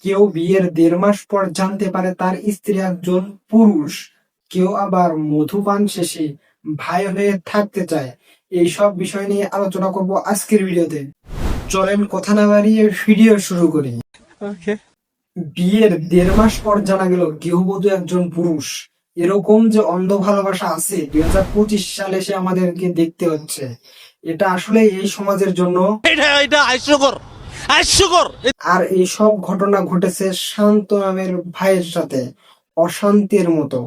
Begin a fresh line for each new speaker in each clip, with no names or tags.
কেউ বিয়ের 1.5 মাস পর জানতে পারে তার স্ত্রী একজন পুরুষ, কেউ আবার মধুপান শেষে ভাই হয়ে থাকতে চায়। এইসব বিষয় নিয়ে আলোচনা করব আজকের ভিডিওতে। চলেন কথা না বাড়িয়ে ভিডিও শুরু করি। বিয়ের 1.5 মাস পর জানা গেল গৃহবধূ একজন পুরুষ। এরকম যে অন্ধ ভালোবাসা আছে 2025 সালে এসে আমাদেরকে দেখতে হচ্ছে। এটা আসলে এই সমাজের জন্য আর এইসব ঘটনা ঘটেছে শান্ত নামের ভাইয়ের সাথে, অশান্তির মতো।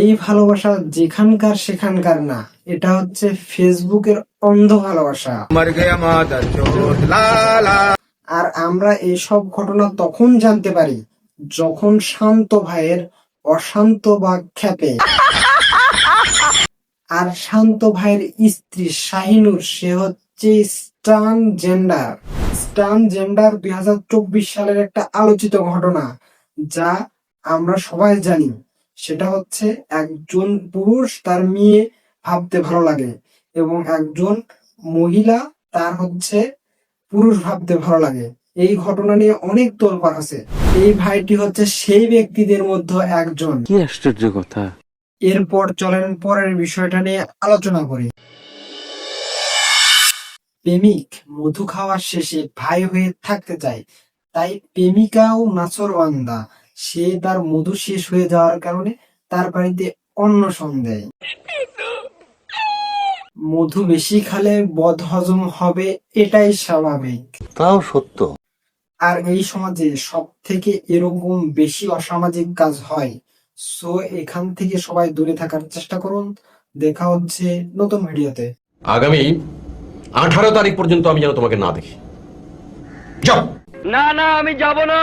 এই ভালোবাসা যেখানকার সেখানকার না, এটা হচ্ছে ফেসবুকের অন্ধ ভালোবাসা। আর আমরা এইসব ঘটনা তখন জানতে পারি যখন শান্ত ভাইয়ের অশান্ত বা খেপে। আর শান্ত ভাইয়ের স্ত্রী শাহিনুর, সে হচ্ছে ট্রান্সজেন্ডার। 2024 সালের একটা আলোচিত ঘটনা, যা আমরা সবাই জানি। সেটা হচ্ছে একজন পুরুষ তার মেয়ে ভাবতে ভালো লাগে এবং একজন মহিলা তার হচ্ছে পুরুষ ভাবতে ভালো লাগে। এই ঘটনা নিয়ে অনেক তোলপাড় আছে। এই ভাইটি হচ্ছে সেই ব্যক্তিদের মধ্যে একজন।
কি আশ্চর্য কথা।
এরপর চলেন পরের বিষয়টা নিয়ে আলোচনা করি। প্রেমিক মধু খাওয়ার শেষে ভাই হয়ে থাকতে চায়, তাই প্রেমিকাও নাছোড়বান্দা। সে তার মধু শেষ হয়ে যাওয়ার কারণে তার বাড়িতে অন্নশন দেয়। মধু বেশি খেলে বদহজম হবে, এটাই স্বাভাবিক।
তাও সত্য।
আর এই সমাজে সব থেকে এরকম বেশি অসামাজিক কাজ হয়। সো এখান থেকে সবাই দূরে থাকার চেষ্টা করুন। দেখা হচ্ছে নতুন ভিডিওতে।
আগামী 18 তারিখ পর্যন্ত আমি যেন তোমাকে না দেখি। যাও।
না না, আমি যাব না।